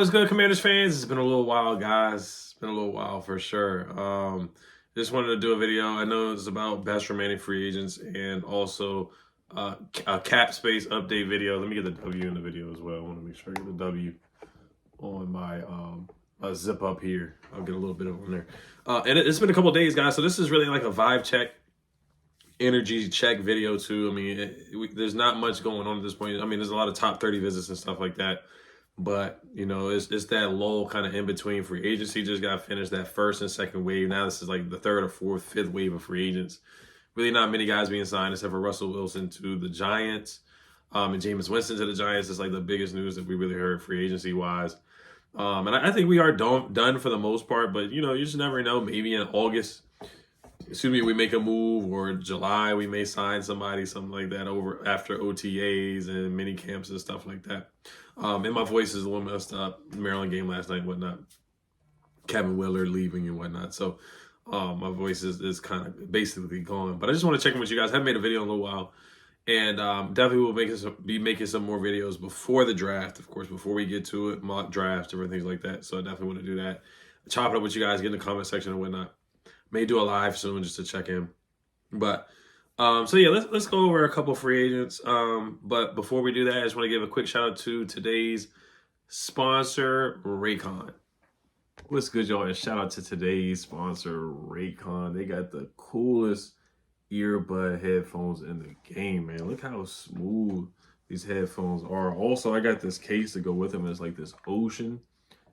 What's good, Commanders fans? It's been a little while, guys. It's been a little while for sure. Just wanted to do a video. I know it's about best remaining free agents and also a cap space update video. Let me get the W in the video as well. I want to make sure I get the W on my zip up here. I'll get a little bit of it on there. And it's been a couple days, guys. So this is really like a vibe check, energy check video too. I mean, there's not much going on at this point. I mean, there's a lot of top 30 visits and stuff like that. But, you know, it's that lull kind of in between. Free agency just got finished, that first and second wave. Now this is like the third or fourth, fifth wave of free agents. Really not many guys being signed except for Russell Wilson to the Giants. And Jameis Winston to the Giants is like the biggest news that we really heard free agency-wise. And I think we are done for the most part. But, you know, you just never know. Maybe in August, assuming we make a move, or July we may sign somebody, something like that, over after OTAs and mini camps and stuff like that. And my voice is a little messed up. Maryland game last night and whatnot. Kevin Willard leaving and whatnot. So my voice is kind of basically gone. But I just want to check in with you guys. I haven't made a video in a little while. And definitely will be making some more videos before the draft, of course, before we get to it, mock draft, different things like that. So I definitely want to do that. Chop it up with you guys, get in the comment section and whatnot. May do a live soon just to check in. But so yeah, let's go over a couple free agents. But before we do that, I just want to give a quick shout out to today's sponsor, Raycon. What's good, y'all? And shout out to today's sponsor, Raycon. They got the coolest earbud headphones in the game, man. Look how smooth these headphones are. Also, I got this case to go with them. It's like this ocean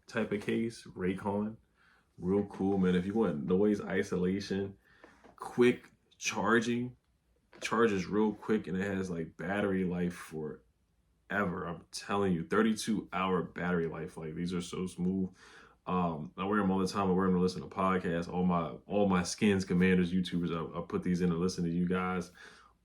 type of case, Raycon. Real cool, man. If you want noise isolation, quick charging, charges real quick, and it has like battery life forever. I'm telling you, 32-hour battery life. Like, these are so smooth. I wear them all the time. I wear them to listen to podcasts. All my Skins Commanders YouTubers, I put these in to listen to you guys.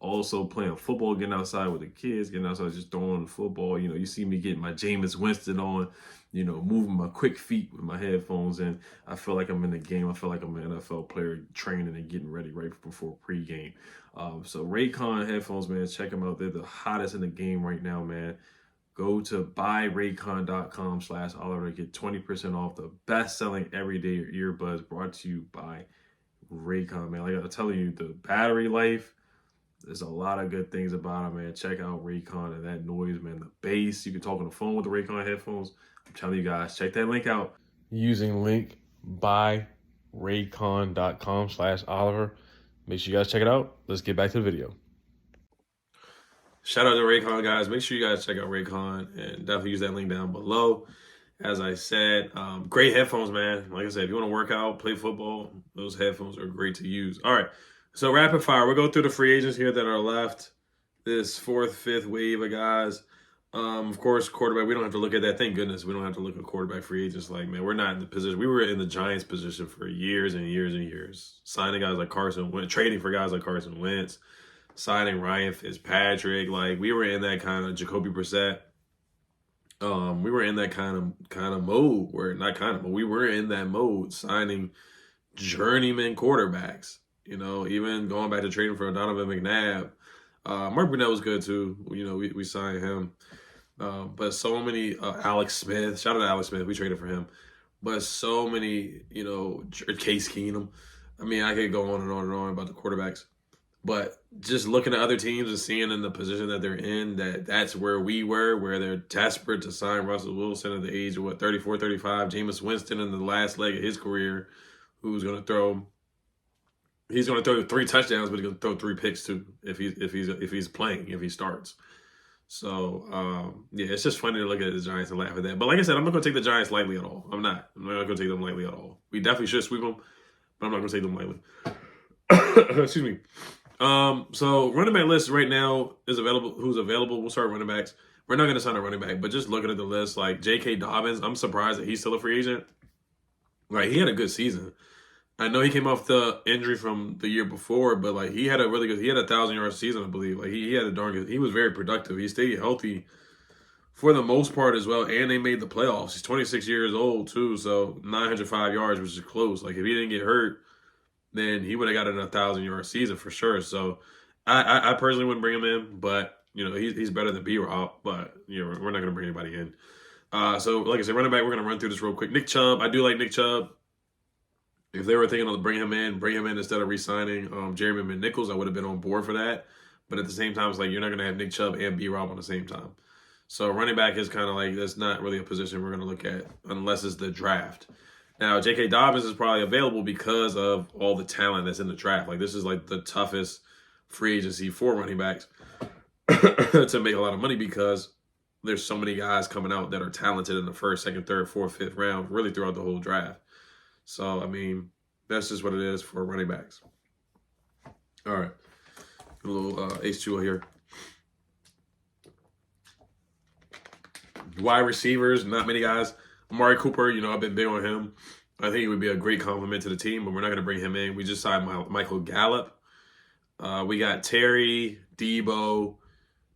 Also playing football, getting outside with the kids, getting outside, just throwing the football. You know, you see me getting my Jameis Winston on, you know, moving my quick feet with my headphones in. I feel like I'm in the game. I feel like I'm an NFL player training and getting ready right before pregame. So Raycon headphones, man, check them out. They're the hottest in the game right now, man. Go to buyraycon.com/Oliver to get 20% off the best-selling everyday earbuds, brought to you by Raycon, man. Like I'm telling you, the battery life, there's a lot of good things about it, man. Check out Raycon and that noise, man. The bass, you can talk on the phone with the Raycon headphones. I'm telling you guys, check that link out. Using link buyraycon.com/Oliver. Make sure you guys check it out. Let's get back to the video. Shout out to Raycon, guys. Make sure you guys check out Raycon and definitely use that link down below. As I said, great headphones, man. Like I said, if you want to work out, play football, those headphones are great to use. All right. So rapid fire, we'll go through the free agents here that are left. This fourth, fifth wave of guys. Of course, quarterback, we don't have to look at that. Thank goodness we don't have to look at quarterback free agents. Like, man, we're not in the position. We were in the Giants position for years and years and years. Signing guys like Carson Wentz, trading for guys like Carson Wentz, signing Ryan Fitzpatrick. Like, we were in that kind of Jacoby Brissett. We were in that kind of mode where, not kind of, but we were in that mode, signing journeyman quarterbacks. You know, even going back to trading for Donovan McNabb. Mark Brunell was good too. You know, we signed him. But so many, Alex Smith, shout out to Alex Smith, we traded for him. But so many, you know, Case Keenum. I mean, I could go on and on and on about the quarterbacks. But just looking at other teams and seeing in the position that they're in, that's where we were, where they're desperate to sign Russell Wilson at the age of, 34, 35. Jameis Winston in the last leg of his career, who's going to throw... He's going to throw 3 touchdowns, but he's going to throw 3 picks too if he's playing, if he starts. So yeah, it's just funny to look at the Giants and laugh at that. But like I said, I'm not going to take the Giants lightly at all. I'm not going to take them lightly at all. We definitely should sweep them, but I'm not going to take them lightly. Excuse me. So running back list right now is available. Who's available? We'll start running backs. We're not going to sign a running back, but just looking at the list, like J.K. Dobbins, I'm surprised that he's still a free agent. Like, he had a good season. I know he came off the injury from the year before, but like he had a really good, he had a 1,000-yard season, I believe. Like he had a darn good, he was very productive. He stayed healthy for the most part as well, and they made the playoffs. He's 26 years old too, so 905 yards, which is close. Like if he didn't get hurt, then he would have got an 1,000-yard season for sure. So I personally wouldn't bring him in, but you know he's better than B-Rob. But you know we're not going to bring anybody in. So, like I said, running back, we're going to run through this real quick. Nick Chubb, I do like Nick Chubb. If they were thinking of bring him in instead of re-signing Jeremy McNichols, I would have been on board for that. But at the same time, it's like you're not going to have Nick Chubb and B-Rob on the same time. So running back is kind of like, that's not really a position we're going to look at unless it's the draft. Now, J.K. Dobbins is probably available because of all the talent that's in the draft. Like, this is like the toughest free agency for running backs to make a lot of money because there's so many guys coming out that are talented in the first, second, third, fourth, fifth round, really throughout the whole draft. So, I mean, that's just what it is for running backs. All right. A little H2O here. Wide receivers, not many guys. Amari Cooper, I've been big on him. I think he would be a great compliment to the team, but we're not going to bring him in. We just signed Michael Gallup. We got Terry, Debo,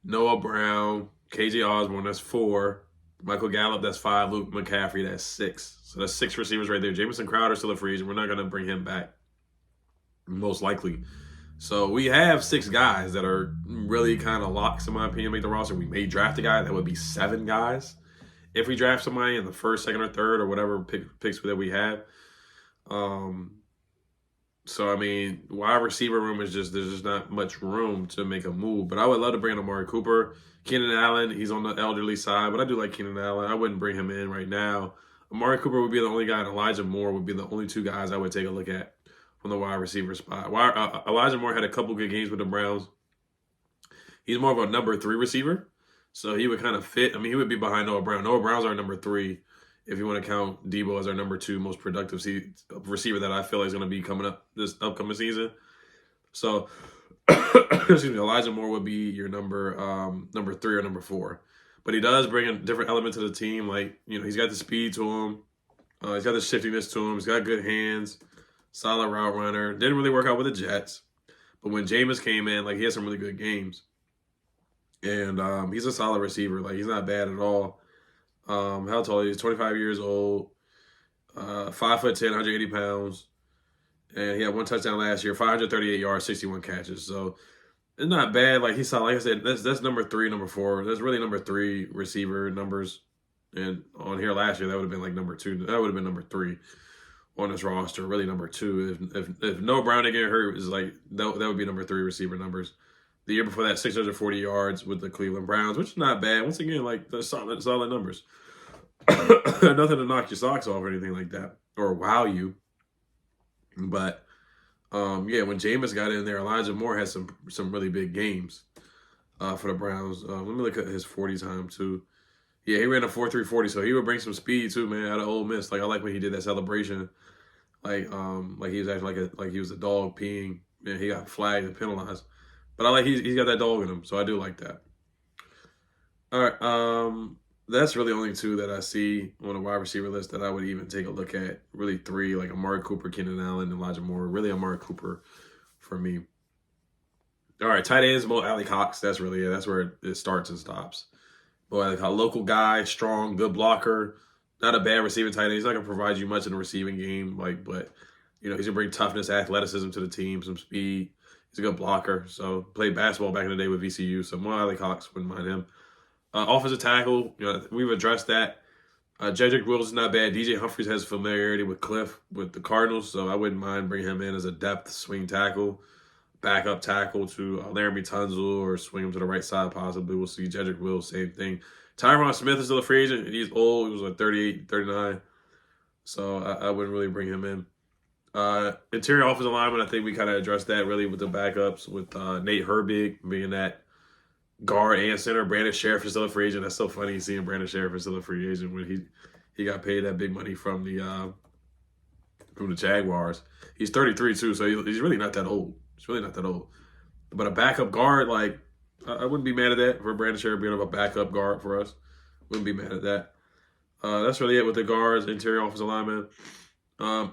Noah Brown, KJ Osborne, that's 4. Michael Gallup, that's 5. Luke McCaffrey, that's 6. So that's 6 receivers right there. Jamison Crowder still a free agent. We're not going to bring him back, most likely. So we have 6 guys that are really kind of locks, in my opinion, make the roster. We may draft a guy. That would be 7 guys if we draft somebody in the first, second, or third, or whatever picks that we have. So, I mean, wide receiver room is there's just not much room to make a move. But I would love to bring in Amari Cooper. Keenan Allen, he's on the elderly side, but I do like Keenan Allen. I wouldn't bring him in right now. Amari Cooper would be the only guy, and Elijah Moore would be the only 2 guys I would take a look at from the wide receiver spot. Elijah Moore had a couple good games with the Browns. He's more of a number 3 receiver, so he would kind of fit. I mean, he would be behind Noah Brown. Noah Brown's our number 3. If you want to count Debo as our number 2 most productive receiver that I feel like is going to be coming up this upcoming season. So, excuse me, Elijah Moore would be your number 3 or number 4. But he does bring a different element to the team. Like, he's got the speed to him. He's got the shiftiness to him. He's got good hands, solid route runner. Didn't really work out with the Jets. But when Jameis came in, like, he had some really good games. And he's a solid receiver. Like, he's not bad at all. How tall is he? He's 25 years old, 5'10", 180 pounds, and he had 1 touchdown last year, 538 yards, 61 catches. So it's not bad. Like he saw, like I said, that's number 3, number 4. That's really number 3 receiver numbers. And on here last year, that would have been like number 2. That would have been number 3 on this roster. Really number 2. If Noah Brown didn't get hurt, is like that would be number 3 receiver numbers. The year before that, 640 yards with the Cleveland Browns, which is not bad. Once again, like, they're solid numbers. Nothing to knock your socks off or anything like that, or wow you. But, yeah, when Jameis got in there, Elijah Moore had some really big games for the Browns. Let me look at his 40 time, too. Yeah, he ran a 4.340, so he would bring some speed, too, man, out of Ole Miss. Like, I like when he did that celebration. Like he was actually like he was a dog peeing, and he got flagged and penalized. But I like he's got that dog in him, so I do like that. All right, that's really only 2 that I see on the wide receiver list that I would even take a look at. Really 3, like Amari Cooper, Keenan Allen, and Elijah Moore. Really Amari Cooper for me. All right, tight ends, Mo Alley Cox. That's really it. That's where it starts and stops. Mo Alley Cox, local guy, strong, good blocker. Not a bad receiving tight end. He's not going to provide you much in the receiving game, but he's going to bring toughness, athleticism to the team, some speed. He's a good blocker. So played basketball back in the day with VCU. So Mo Alley Cox, wouldn't mind him. Offensive tackle, we've addressed that. Jedrick Wills is not bad. DJ Humphries has familiarity with Cliff with the Cardinals, so I wouldn't mind bringing him in as a depth swing tackle, backup tackle to Laramie Tunzel, or swing him to the right side possibly. We'll see. Jedrick Wills, same thing. Tyron Smith is still a free agent. He's old. He was like 38, 39. So I wouldn't really bring him in. Interior offensive lineman, I think we kind of addressed that really with the backups, with Nate Herbig being that guard and center. Brandon Sheriff is still a free agent. That's so funny seeing Brandon Sheriff is still a free agent when he got paid that big money from the Jaguars. He's 33 too, so he's really not that old. He's really not that old. But a backup guard, like, I wouldn't be mad at that for Brandon Sheriff being a backup guard for us. Wouldn't be mad at that. That's really it with the guards, interior offensive lineman.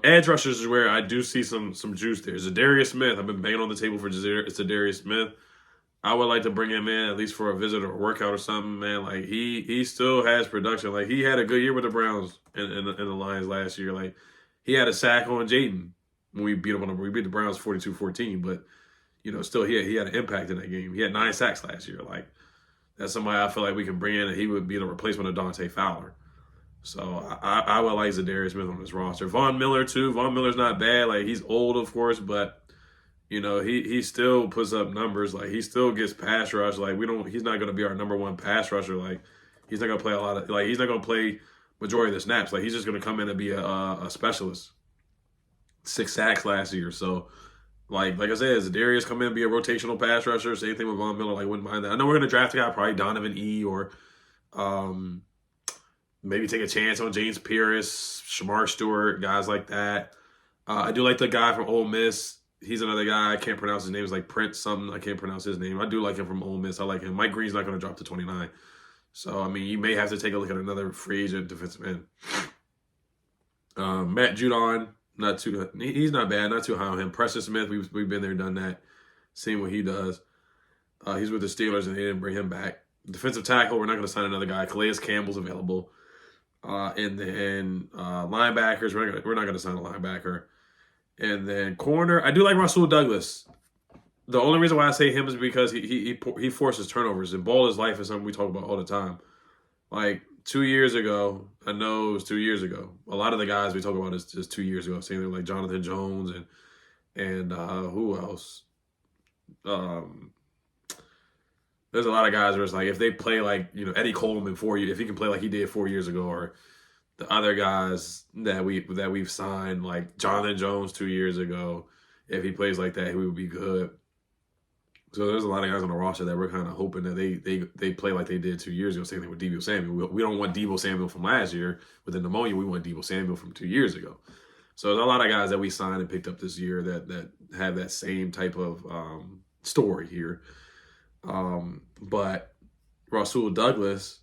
Edge rushers is where I do see some juice there. Zadarius Smith. I've been banging on the table for Zadarius Smith. I would like to bring him in at least for a visit or a workout or something, man. Like, he still has production. Like, he had a good year with the Browns and the Lions last year. Like, he had a sack on Jaden when we beat him we beat the Browns 42-14, but still he had an impact in that game. He had 9 sacks last year. Like, that's somebody I feel like we can bring in, and he would be the replacement of Dante Fowler. So I would like Zadarius Smith on this roster. Von Miller too. Von Miller's not bad. Like, he's old, of course, but he still puts up numbers. Like, he still gets pass rush. Like, he's not gonna be our number one pass rusher. Like, he's not gonna play a lot of, like, he's not gonna play majority of the snaps. Like, he's just gonna come in and be a specialist. 6 sacks last year. So like I said, Zadarius come in and be a rotational pass rusher. Same thing with Von Miller. Like, wouldn't mind that. I know we're gonna draft a guy, probably Donovan E. or maybe take a chance on James Pierce, Shamar Stewart, guys like that. I do like the guy from Ole Miss. He's another guy. I can't pronounce his name. It's like Prince something. I can't pronounce his name. I do like him from Ole Miss. I like him. Mike Green's not going to drop to 29. So, I mean, you may have to take a look at another free agent defensive end. Matt Judon, he's not bad. Not too high on him. Preston Smith, we've been there, done that. Seen what he does. He's with the Steelers, and they didn't bring him back. Defensive tackle, we're not going to sign another guy. Calais Campbell's available. And then linebackers, we're not going to sign a linebacker. And then corner, I do like Rasul Douglas. The only reason why I say him is because he forces turnovers. And ball is life is something we talk about all the time. Like 2 years ago, I know it was 2 years ago. A lot of the guys we talk about is just 2 years ago. Saying like Jonathan Jones and who else? There's a lot of guys where it's like, if they play like, Eddie Coleman if he can play like he did 4 years ago, or the other guys that we've signed, like Jonathan Jones 2 years ago, if he plays like that, he would be good. So there's a lot of guys on the roster that we're kind of hoping that they play like they did 2 years ago. Same thing with Deebo Samuel. We don't want Deebo Samuel from last year with the pneumonia. We want Deebo Samuel from 2 years ago. So there's a lot of guys that we signed and picked up this year that have that same type of story here. But Rasul Douglas,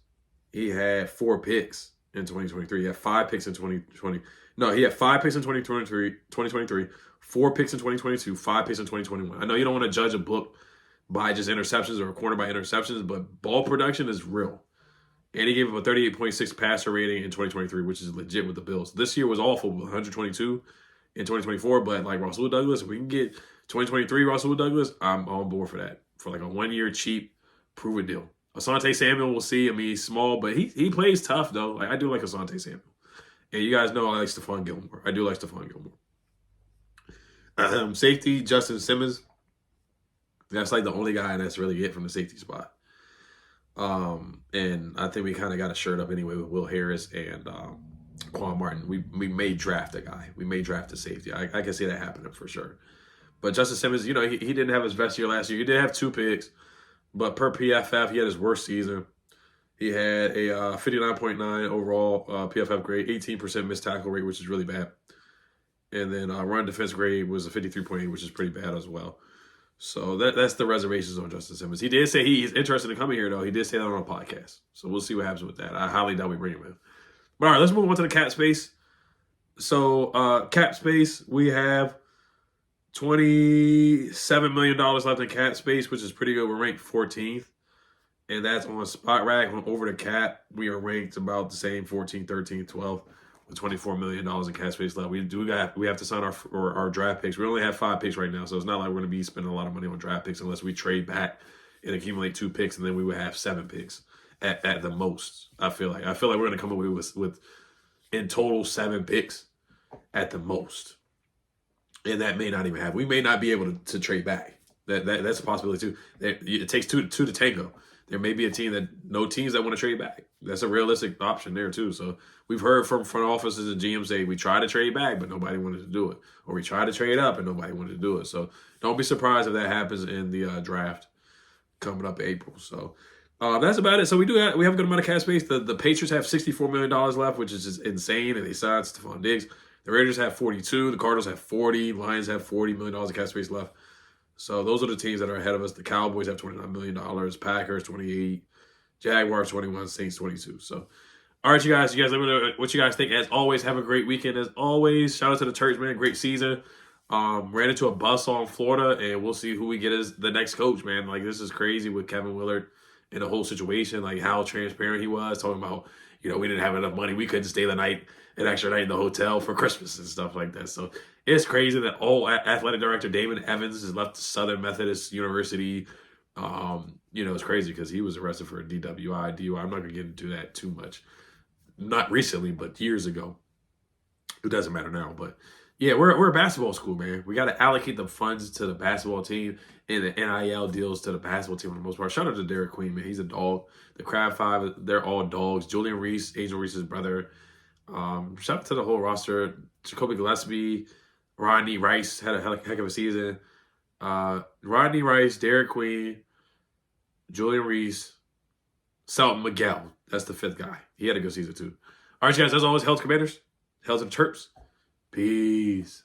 he had 4 picks in 2023. He had 5 picks in 2020. No, he had 5 picks in 2023, 4 picks in 2022, 5 picks in 2021. I know you don't want to judge a book by just interceptions or a corner by interceptions, but ball production is real. And he gave up a 38.6 passer rating in 2023, which is legit with the Bills. This year was awful with 122 in 2024, but like Rasul Douglas, if we can get 2023 Rasul Douglas, I'm on board for that. For like a 1 year cheap, proven deal. Asante Samuel, we'll see. I mean, he's small, but he plays tough, though. Like, I do like Asante Samuel. And you guys know I like Stephon Gilmore. I do like Stephon Gilmore. Safety, Justin Simmons. That's like the only guy that's really it from the safety spot. And I think we kind of got a shirt up anyway with Will Harris and Quan Martin. We may draft a guy. We may draft a safety. I can see that happening for sure. But Justin Simmons, he didn't have his best year last year. He did have 2 picks, but per PFF, he had his worst season. He had a 59.9 overall PFF grade, 18% missed tackle rate, which is really bad. And then run defense grade was a 53.8, which is pretty bad as well. So that's the reservations on Justin Simmons. He did say he's interested in coming here, though. He did say that on a podcast. So we'll see what happens with that. I highly doubt we bring him in. But all right, let's move on to the cap space. So cap space, we have $27 million left in cap space, which is pretty good. We're ranked 14th. And that's on Spot Rack. On Over the Cap, we are ranked about the same, 14, 13, 12, with $24 million in cap space left. We have to sign our draft picks. We only have 5 picks right now, so it's not like we're going to be spending a lot of money on draft picks unless we trade back and accumulate 2 picks, and then we would have 7 picks at the most. I feel like we're going to come away with in total 7 picks at the most, and that may not even happen. We may not be able to trade back. That's a possibility too. It takes two to tango. There may be a teams that want to trade back. That's a realistic option there too. So we've heard from front offices and GMs say we tried to trade back, but nobody wanted to do it. Or we tried to trade up and nobody wanted to do it. So don't be surprised if that happens in the draft coming up in April. So that's about it. So we have a good amount of cap space. The Patriots have $64 million left, which is just insane. And they signed Stephon Diggs. The Raiders have 42. The Cardinals have 40. Lions have $40 million of cap space left. So those are the teams that are ahead of us. The Cowboys have $29 million, Packers 28, Jaguars 21, Saints 22. So, all right, you guys let me know what you guys think. As always, have a great weekend. As always, shout out to the Turks, man. Great season. Ran into a buzzsaw in Florida, and we'll see who we get as the next coach, man. Like, this is crazy with Kevin Willard and the whole situation, like how transparent he was, talking about, we didn't have enough money. We couldn't stay an extra night in the hotel for Christmas and stuff like that. So it's crazy that athletic director Damon Evans has left Southern Methodist University. It's crazy because he was arrested for a DWI. I'm not going to get into that too much. not recently, but years ago. It doesn't matter now, but yeah, we're a basketball school, man. We got to allocate the funds to the basketball team and the NIL deals to the basketball team for the most part. Shout out to Derek Queen, man. He's a dog. The Crab Five, they're all dogs. Julian Reese, Angel Reese's brother. Shout out to the whole roster. Jacoby Gillespie, Rodney Rice had a heck of a season. Rodney Rice, Derek Queen, Julian Reese, Selton Miguel. That's the fifth guy. He had a good season too. All right, guys. As always, Hell's Commanders. Hell's and Chirps. Peace.